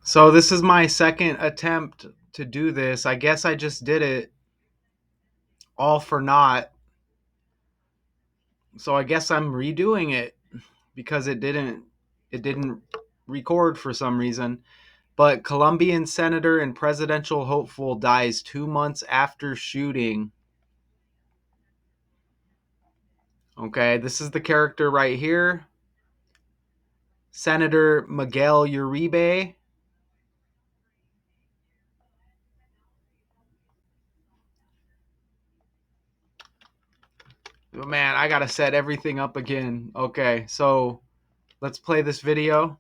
So this is my second attempt to do this. I guess I just did it all for naught. So I guess I'm redoing it because it didn't record for some reason. But Colombian senator and presidential hopeful dies 2 months after shooting. Okay, this is the character right here. Senator Miguel Uribe. Oh, man, I gotta set everything up again. Okay, so let's play this video.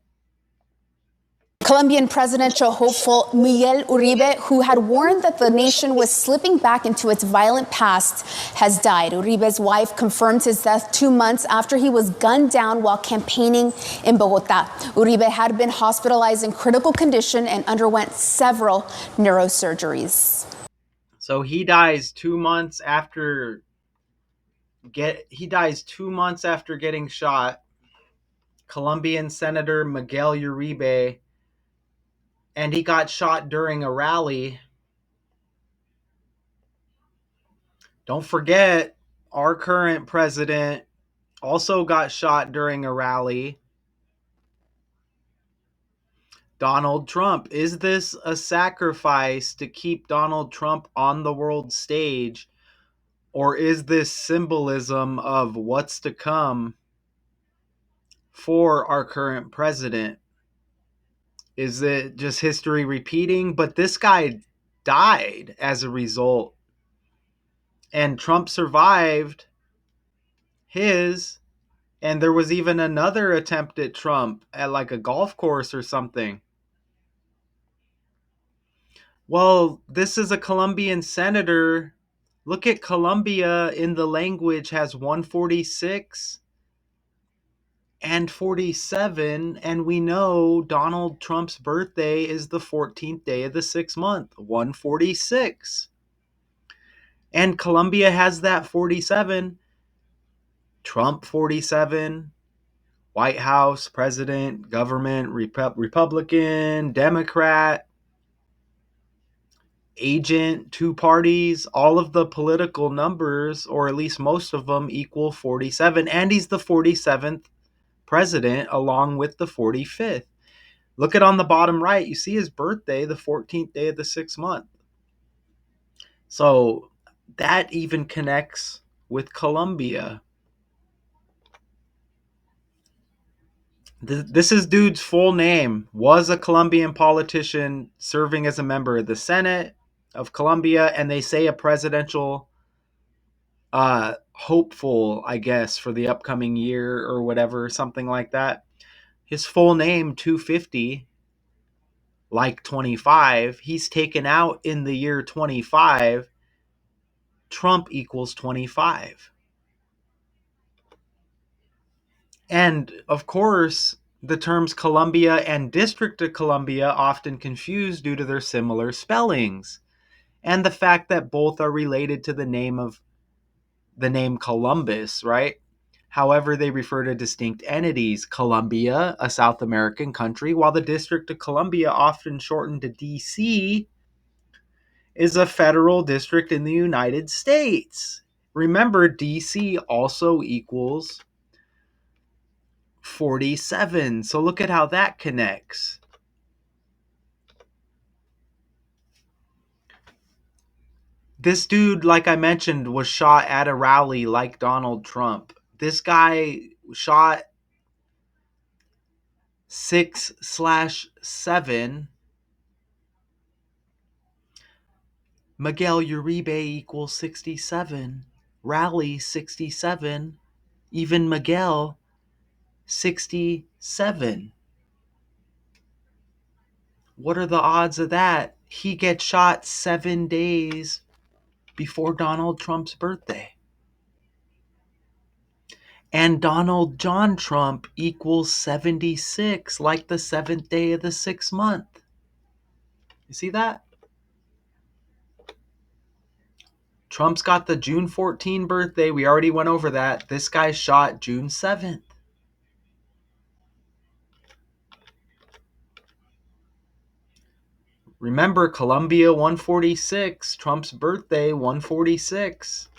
Colombian presidential hopeful Miguel Uribe, who had warned that the nation was slipping back into its violent past, has died. Uribe's wife confirmed his death 2 months after he was gunned down while campaigning in Bogota. Uribe had been hospitalized in critical condition and underwent several neurosurgeries. So he dies 2 months after getting shot. Colombian Senator Miguel Uribe, and he got shot during a rally. Don't forget, our current president also got shot during a rally. Donald Trump. Is this a sacrifice to keep Donald Trump on the world stage? Or is this symbolism of what's to come for our current president? Is it just history repeating? But this guy died as a result. And Trump survived his. And there was even another attempt at Trump at like a golf course or something. Well, this is a Colombian senator. Look at Colombia in the language has 146 and 47, and we know Donald Trump's birthday is the 14th day of the 6th month, 146. And Colombia has that 47, Trump 47, White House, president, government, Republican, Democrat, agent, two parties, all of the political numbers, or at least most of them, equal 47. And he's the 47th president along with the 45th. Look at on the bottom right, you see his birthday, the 14th day of the 6th month. So that even connects with Colombia. This is dude's full name. Was a Colombian politician serving as a member of the Senate of Colombia, and they say a presidential hopeful, I guess, for the upcoming year or whatever, something like that. His full name, 250, like 25. He's taken out in the year 25. Trump equals 25. And of course, the terms Colombia and District of Columbia often confused due to their similar spellings, and the fact that both are related to the name Columbus, right? However, they refer to distinct entities. Colombia, a South American country, while the District of Columbia, often shortened to DC, is a federal district in the United States. Remember, DC also equals 47. So look at how that connects. This dude, like I mentioned, was shot at a rally like Donald Trump. This guy shot 6/7. Miguel Uribe equals 67. Rally 67. Even Miguel 67. What are the odds of that? He gets shot 7 days before Donald Trump's birthday. And Donald John Trump equals 76, like the 7th day of the 6th month. You see that? Trump's got the June 14 birthday. We already went over that. This guy's shot June 7th. Remember, Colombia 146, Trump's birthday 146.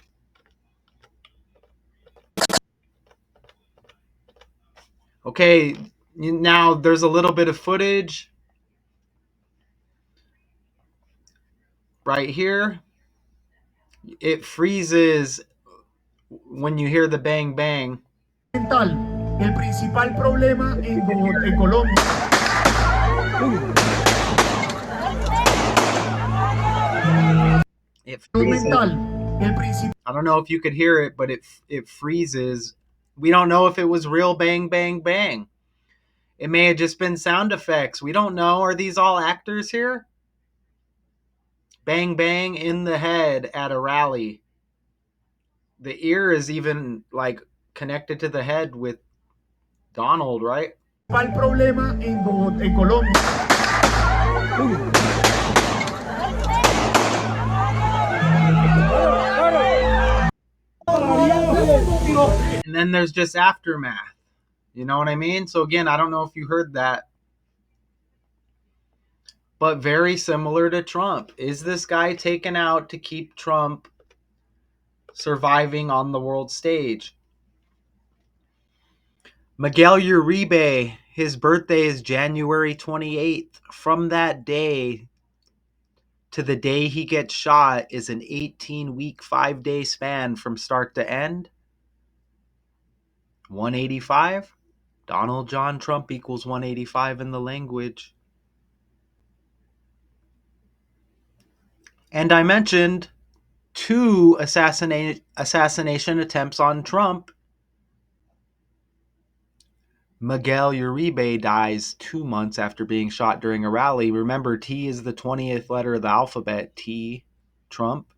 Okay, now there's a little bit of footage right here. It freezes when you hear the bang bang. El principal problema en Colombia. It freezes. I don't know if you could hear it, but it freezes. We don't know if it was real bang bang bang. It may have just been sound effects. We don't know. Are these all actors here? Bang bang in the head at a rally. The ear is even like connected to the head with Donald, right? El problema en Colombia. And then there's just aftermath. You know what I mean? So again, I don't know if you heard that, but very similar to Trump. Is this guy taken out to keep Trump surviving on the world stage? Miguel Uribe, his birthday is January 28th. From that day to the day he gets shot is an 18-week, 5-day span from start to end. 185. Donald John Trump equals 185 in the language. And I mentioned 2 assassination attempts on Trump. Miguel Uribe dies 2 months after being shot during a rally. Remember, T is the 20th letter of the alphabet. T, Trump.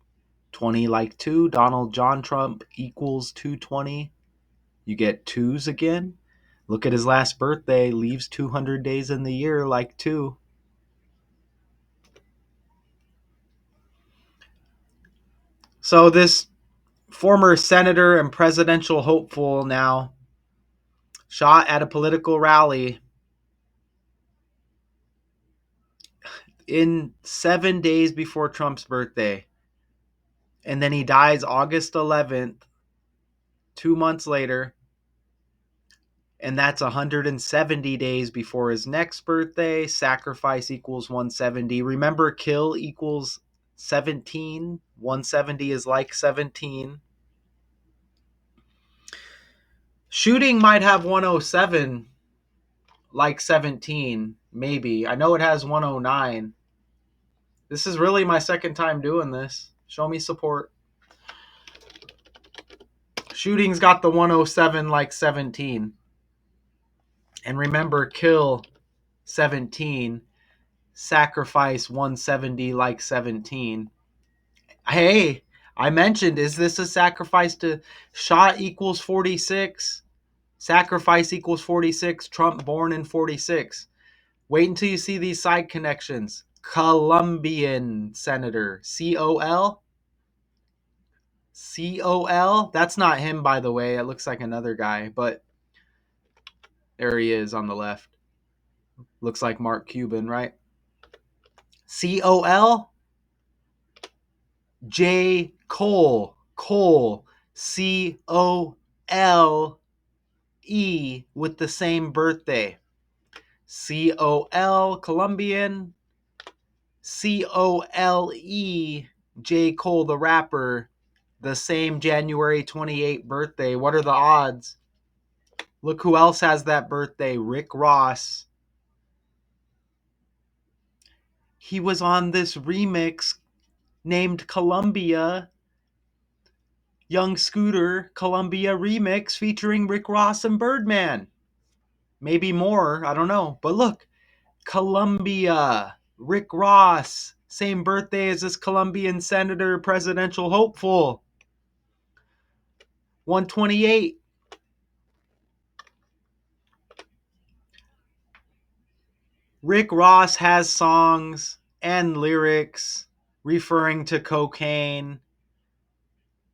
20 like 2. Donald John Trump equals 220. You get 2s again. Look at his last birthday. Leaves 200 days in the year like 2. So this former senator and presidential hopeful now shot at a political rally in 7 days before Trump's birthday. And then he dies August 11th, 2 months later. And that's 170 days before his next birthday. Sacrifice equals 170. Remember, kill equals 17. 170 is like 17. Shooting might have 107 like 17, maybe. I know it has 109. This is really my second time doing this. Show me support. Shooting's got the 107 like 17. And remember, kill 17. Sacrifice 170 like 17. Hey, I mentioned, is this a sacrifice to shot equals 46? Sacrifice equals 46. Trump born in 46. Wait until you see these side connections. Colombian senator. COL? COL? That's not him, by the way. It looks like another guy, but there he is on the left. Looks like Mark Cuban, right? COL? J. Cole. Cole. COLE with the same birthday. COL, Colombian. COLE, J. Cole, the rapper, the same January 28th birthday. What are the odds? Look who else has that birthday. Rick Ross. He was on this remix named Colombia. Young Scooter Colombia remix featuring Rick Ross and Birdman. Maybe more, I don't know. But look, Colombia, Rick Ross, same birthday as this Colombian senator, presidential hopeful. 128. Rick Ross has songs and lyrics referring to cocaine.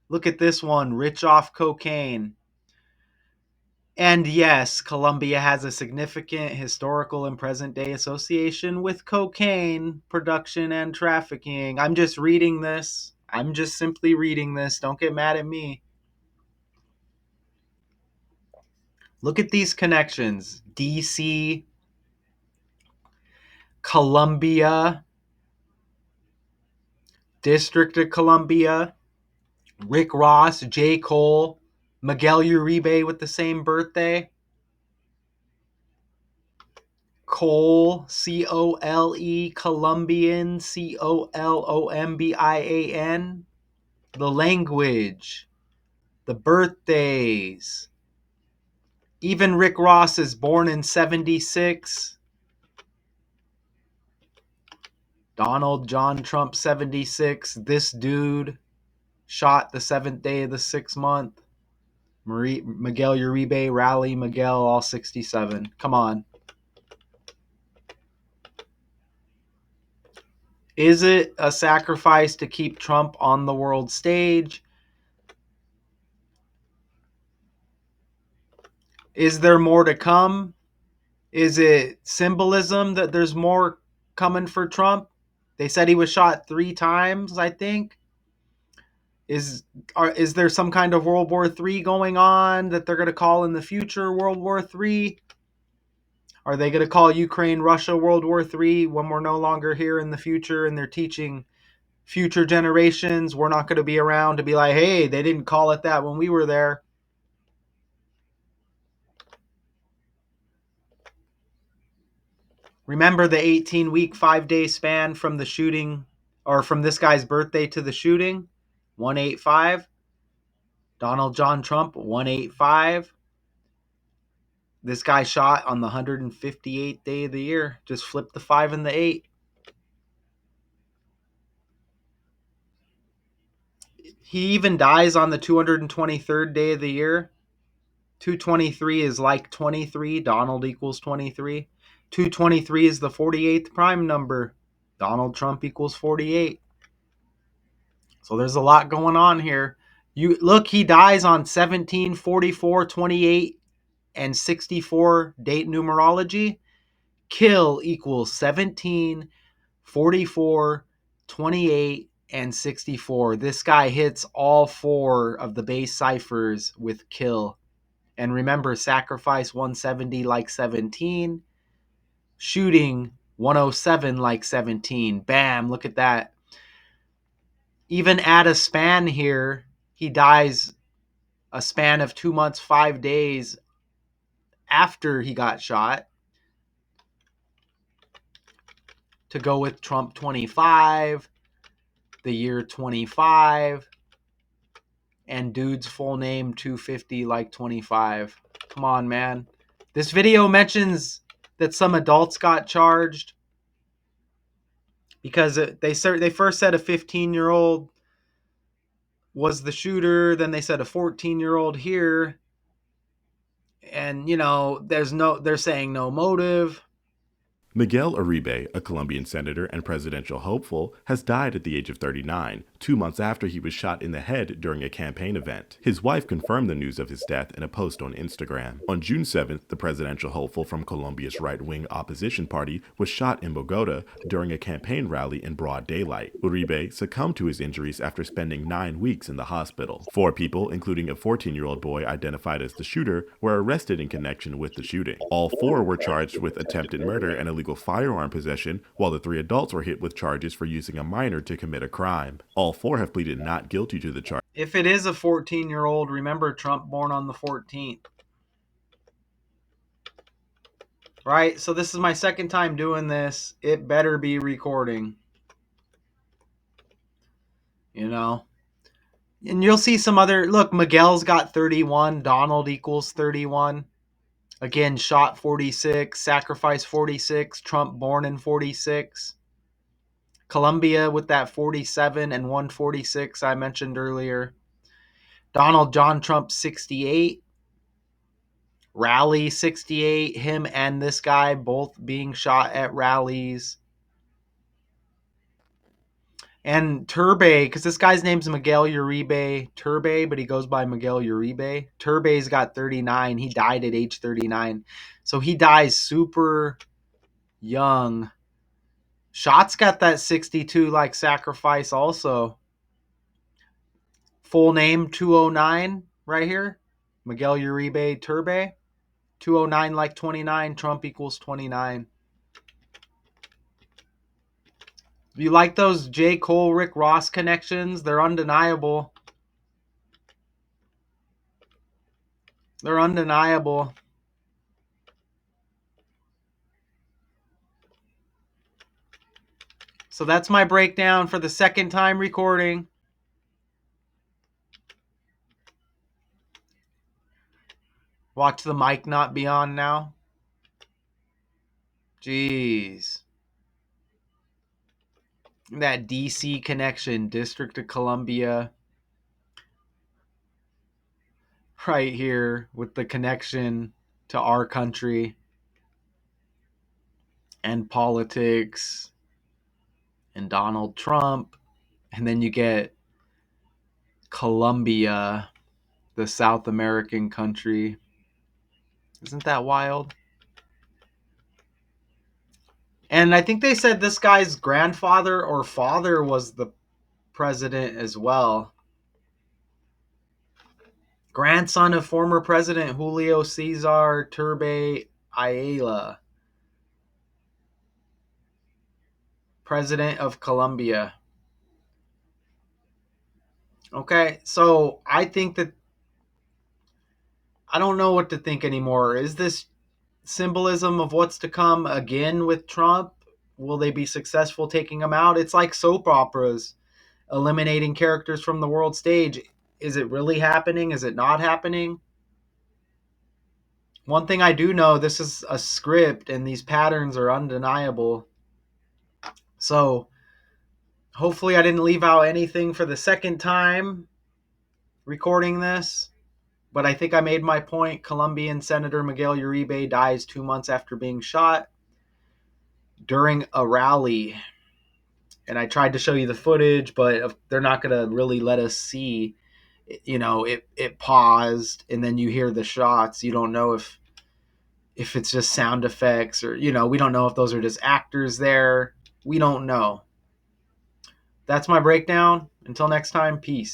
Look at this one, Rich Off Cocaine. And yes, Colombia has a significant historical and present day association with cocaine production and trafficking. I'm just reading this. I'm just simply reading this. Don't get mad at me. Look at these connections: DC, Colombia, District of Columbia, Rick Ross, J. Cole, Miguel Uribe with the same birthday. Cole, Cole, Colombian, Colombian. The language, the birthdays. Even Rick Ross is born in 76. Donald John Trump, 76. This dude shot the 7th day of the 6th month. Miguel Uribe, Rally Miguel, all 67. Come on. Is it a sacrifice to keep Trump on the world stage? Is there more to come? Is it symbolism that there's more coming for Trump? They said he was shot 3 times, I think. Is there some kind of World War III going on that they're going to call in the future World War III? Are they going to call Ukraine, Russia World War III when we're no longer here in the future and they're teaching future generations? We're not going to be around to be like, hey, they didn't call it that when we were there. Remember the 18-week, 5-day span from the shooting, or from this guy's birthday to the shooting? 185. Donald John Trump, 185. This guy shot on the 158th day of the year. Just flip the 5 and the 8. He even dies on the 223rd day of the year. 223 is like 23. Donald equals 23. 223 is the 48th prime number. Donald Trump equals 48. So there's a lot going on here. You look, he dies on 17, 44, 28, and 64 date numerology. Kill equals 17, 44, 28, and 64. This guy hits all 4 of the base ciphers with kill. And remember, sacrifice 170 like 17, shooting 107 like 17. Bam, look at that. Even add a span here. He dies a span of 2 months, 5 days after he got shot, to go with Trump 25, the year 25, and dude's full name 250 like 25. Come on, man. This video mentions that some adults got charged because they first said a 15-year-old was the shooter, then they said a 14-year-old here, and they're saying no motive. Miguel Uribe, a Colombian senator and presidential hopeful, has died at the age of 39, 2 months after he was shot in the head during a campaign event. His wife confirmed the news of his death in a post on Instagram. On June 7th, the presidential hopeful from Colombia's right-wing opposition party was shot in Bogota during a campaign rally in broad daylight. Uribe succumbed to his injuries after spending 9 weeks in the hospital. 4 people, including a 14-year-old boy identified as the shooter, were arrested in connection with the shooting. All 4 were charged with attempted murder and illegal firearm possession, while the 3 adults were hit with charges for using a minor to commit a crime. All 4 have pleaded not guilty to the charge. If it is a 14-year-old, remember Trump born on the 14th. Right? So this is my second time doing this. It better be recording. And you'll see some other, look, Miguel's got 31, Donald equals 31. Again, shot 46, sacrifice 46, Trump born in 46. Colombia with that 47 and 146 I mentioned earlier. Donald John Trump 68. Rally 68. Him and this guy both being shot at rallies. And Turbay, because this guy's name's Miguel Uribe Turbay, but he goes by Miguel Uribe. Turbay's got 39. He died at age 39. So he dies super young. Shot's got that 62 like sacrifice also. Full name 209 right here. Miguel Uribe Turbay. 209 like 29. Trump equals 29. You like those J. Cole, Rick Ross connections? They're undeniable. They're undeniable. So that's my breakdown for the second time recording. Watch the mic not be on now. Jeez. That DC connection, District of Columbia. Right here with the connection to our country and politics and Donald Trump. And then you get Colombia, the South American country. Isn't that wild? And I think they said this guy's grandfather or father was the president as well. Grandson of former President Julio Cesar Turbay Ayala, president of Colombia. Okay, so I think that I don't know what to think anymore. Is this symbolism of what's to come again with Trump? Will they be successful taking him out? It's like soap operas, eliminating characters from the world stage. Is it really happening? Is it not happening? One thing I do know, this is a script and these patterns are undeniable. So hopefully I didn't leave out anything for the second time recording this. But I think I made my point. Colombian Senator Miguel Uribe dies 2 months after being shot during a rally. And I tried to show you the footage, but they're not going to really let us see. You know, it paused, and then you hear the shots. You don't know if it's just sound effects or, we don't know if those are just actors there. We don't know. That's my breakdown. Until next time, peace.